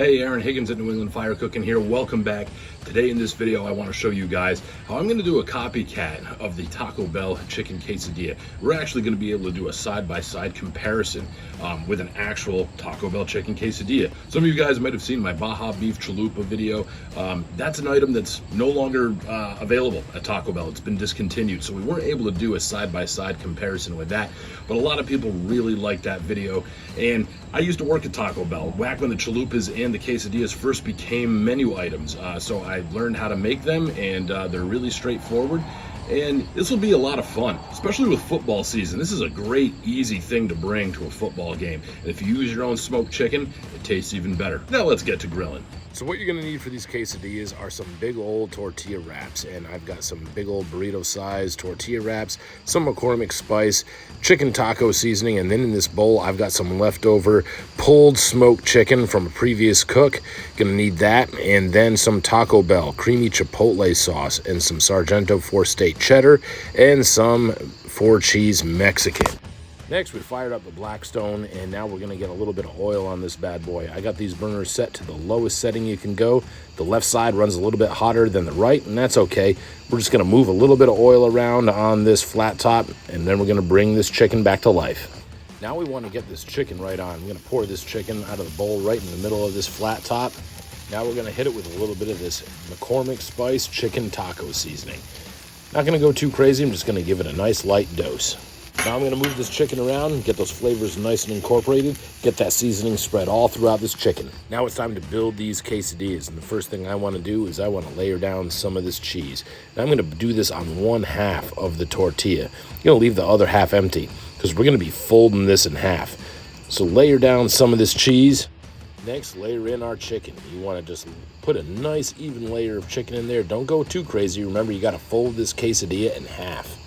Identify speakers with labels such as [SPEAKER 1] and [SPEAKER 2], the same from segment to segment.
[SPEAKER 1] Hey, Aaron Higgins at New England Fire Cooking here. Welcome back. Today in this video, I want to show you guys how I'm going to do a copycat of the Taco Bell chicken quesadilla. We're actually going to be able to do a side-by-side comparison with an actual Taco Bell chicken quesadilla. Some of you guys might have seen my Baja Beef Chalupa video. That's an item that's no longer available at Taco Bell. It's been discontinued, so we weren't able to do a side-by-side comparison with that. But a lot of people really liked that video, and I used to work at Taco Bell back when the chalupas and the quesadillas first became menu items. So I learned how to make them, and they're really straightforward. And this will be a lot of fun, especially with football season. This is a great, easy thing to bring to a football game. And if you use your own smoked chicken, it tastes even better. Now let's get to grilling. So what you're gonna need for these quesadillas are some big old tortilla wraps, and I've got some big old burrito-sized tortilla wraps, some McCormick spice, chicken taco seasoning, and then in this bowl I've got some leftover pulled smoked chicken from a previous cook. Gonna need that, and then some Taco Bell creamy chipotle sauce, and some Sargento 4-State cheddar, and some 4-cheese Mexican. Next, we fired up the Blackstone, and now we're gonna get a little bit of oil on this bad boy. I got these burners set to the lowest setting you can go. The left side runs a little bit hotter than the right, and that's okay. We're just gonna move a little bit of oil around on this flat top, and then we're gonna bring this chicken back to life. Now we wanna get this chicken right on. I'm gonna pour this chicken out of the bowl right in the middle of this flat top. Now we're gonna hit it with a little bit of this McCormick spice chicken taco seasoning. Not gonna go too crazy, I'm just gonna give it a nice light dose. Now I'm going to move this chicken around, get those flavors nice and incorporated, get that seasoning spread all throughout this chicken. Now it's time to build these quesadillas, and the first thing I want to do is I want to layer down some of this cheese. And I'm going to do this on one half of the tortilla. I'm going to leave the other half empty because we're going to be folding this in half. So layer down some of this cheese. Next, layer in our chicken. You want to just put a nice even layer of chicken in there. Don't go too crazy. Remember, you got to fold this quesadilla in half.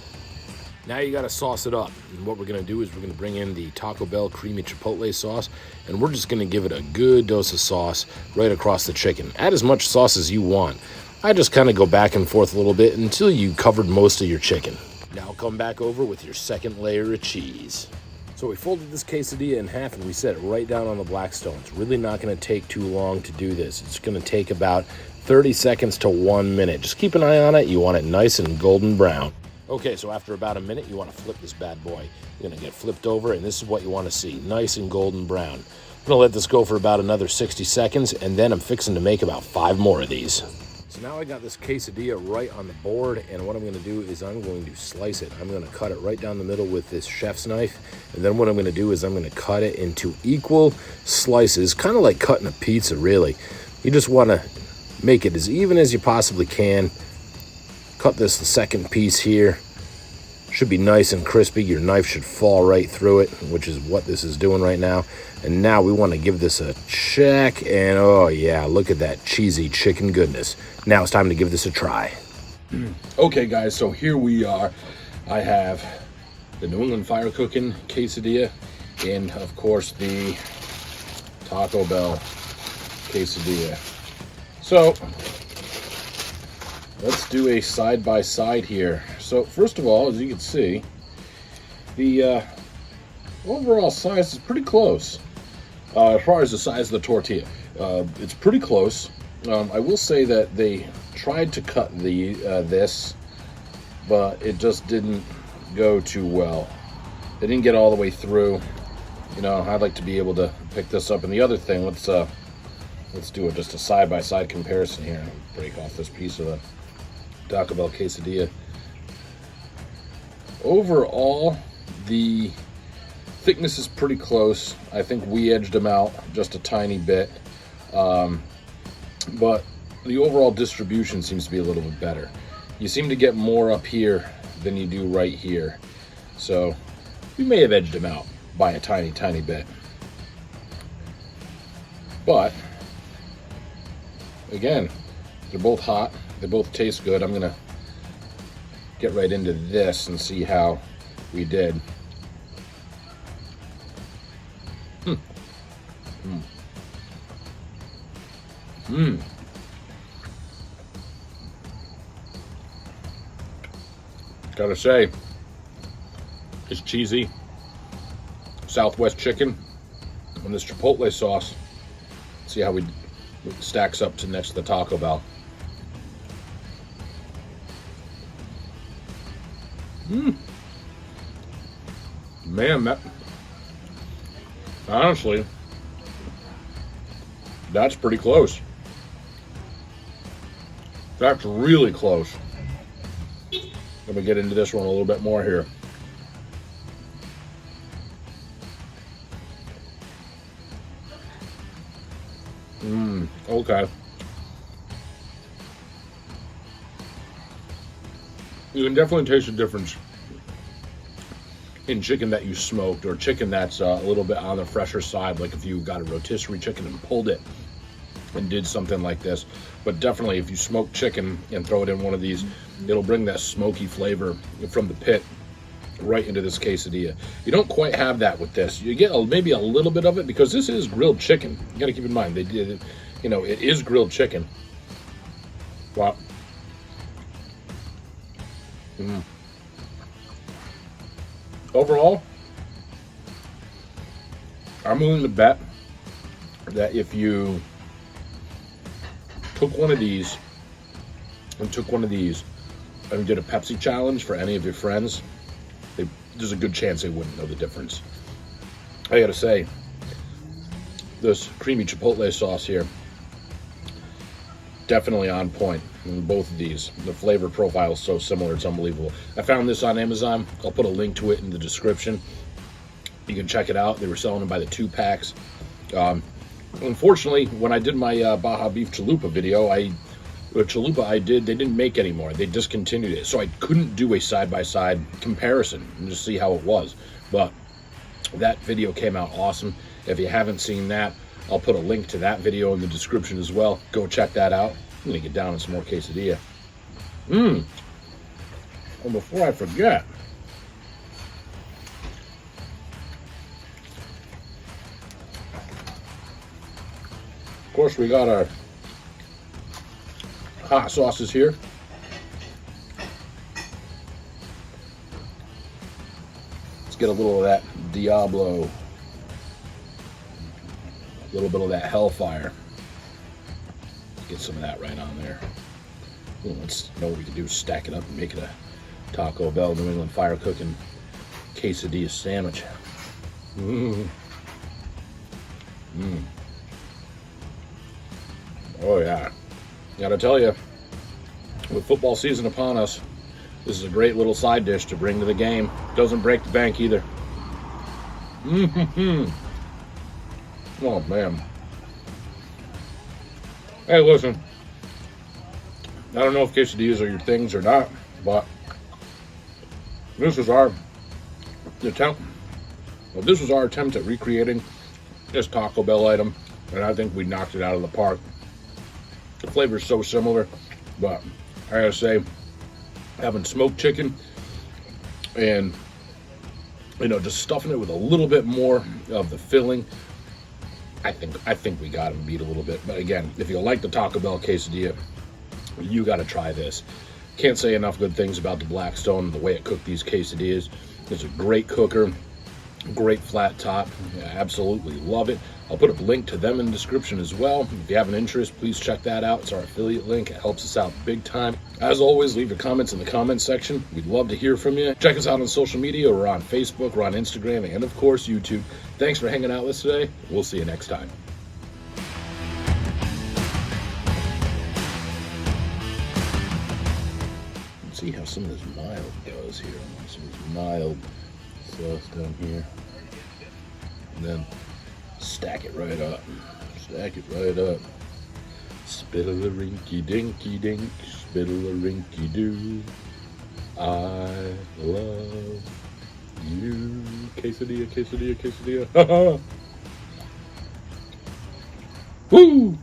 [SPEAKER 1] Now you got to sauce it up, and what we're going to do is we're going to bring in the Taco Bell creamy chipotle sauce, and we're just going to give it a good dose of sauce right across the chicken. Add as much sauce as you want. I just kind of go back and forth a little bit until you covered most of your chicken. Now come back over with your second layer of cheese. So we folded this quesadilla in half and we set it right down on the Blackstone. It's really not going to take too long to do this. It's going to take about 30 seconds to 1 minute. Just keep an eye on it. You want it nice and golden brown. Okay, so after about a minute, you want to flip this bad boy. You're going to get flipped over, and this is what you want to see, nice and golden brown. I'm going to let this go for about another 60 seconds, and then I'm fixing to make about 5 more of these. So now I got this quesadilla right on the board, and what I'm going to do is I'm going to slice it. I'm going to cut it right down the middle with this chef's knife, and then what I'm going to do is I'm going to cut it into equal slices, kind of like cutting a pizza, really. You just want to make it as even as you possibly can. Cut this the second piece here. Should be nice and crispy. Your knife should fall right through it, which is what this is doing right now. And now we want to give this a check, and oh yeah, look at that cheesy chicken goodness. Now it's time to give this a try. Okay guys, so here we are. I have the New England Fire Cooking quesadilla, and of course the Taco Bell quesadilla. So let's do a side-by-side here. So first of all, as you can see, the overall size is pretty close. As far as the size of the tortilla, it's pretty close. I will say that they tried to cut this, but it just didn't go too well. They didn't get all the way through. You know, I'd like to be able to pick this up. And the other thing, let's do it just a side-by-side comparison here. Break off this piece of the Taco Bell quesadilla. Overall, the thickness is pretty close. I think we edged them out just a tiny bit, but the overall distribution seems to be a little bit better. You seem to get more up here than you do right here, so we may have edged them out by a tiny bit. But again, they're both hot. They both taste good. I'm gonna get right into this and see how we did. Gotta say, it's cheesy Southwest chicken and this chipotle sauce. See how we It stacks up to next to the Taco Bell. Man, that honestly, that's pretty close. That's really close. Let me get into this one a little bit more here. Okay. You can definitely taste the difference in chicken that you smoked or chicken that's a little bit on the fresher side, like if you got a rotisserie chicken and pulled it and did something like this. But definitely if you smoke chicken and throw it in one of these, it'll bring that smoky flavor from the pit right into this quesadilla. You don't quite have that with this. You get maybe a little bit of it because this is grilled chicken. You got to keep in mind, they did, you know, it is grilled chicken. Wow. Overall, I'm willing to bet that if you took one of these and did a Pepsi challenge for any of your friends, there's a good chance they wouldn't know the difference. I gotta say, this creamy chipotle sauce here, definitely on point in both of these. The flavor profile is so similar, it's unbelievable. I found this on Amazon. I'll put a link to it in the description. You can check it out. They were selling them by the 2-packs. Unfortunately, when I did my Baja Beef Chalupa video, they didn't make anymore. They discontinued it. So I couldn't do a side-by-side comparison and just see how it was. But that video came out awesome. If you haven't seen that, I'll put a link to that video in the description as well. Go check that out. I'm gonna get down on some more quesadilla. And before I forget, of course, we got our hot sauces here. Let's get a little of that Diablo, a little bit of that Hellfire. Get some of that right on there. Let's know what we can do. Stack it up and make it a Taco Bell New England fire cooking quesadilla sandwich. Oh yeah. Gotta tell you, with football season upon us, this is a great little side dish to bring to the game. Doesn't break the bank either. Oh man. Hey, listen. I don't know if quesadillas are your things or not, but this was our attempt. Well, this was our attempt at recreating this Taco Bell item, and I think we knocked it out of the park. The flavor is so similar, but I gotta say, having smoked chicken and just stuffing it with a little bit more of the filling, I think we got him beat a little bit. But again, if you like the Taco Bell quesadilla, you got to try this. Can't say enough good things about the Blackstone, the way it cooked these quesadillas. It's a great cooker, great flat top. Yeah, absolutely love it. I'll put a link to them in the description as well. If you have an interest, please check that out. It's our affiliate link. It helps us out big time. As always, leave your comments in the comments section. We'd love to hear from you. Check us out on social media. We're on Facebook, we're on Instagram, and of course, YouTube. Thanks for hanging out with us today. We'll see you next time. Let's see how some of this mild goes here. Some of this mild sauce down here. And then stack it right up. Stack it right up. Spittle-a-rinky dinky dink, spittle-a-rinky doo. I love you. Quesadilla, quesadilla, quesadilla. Woo!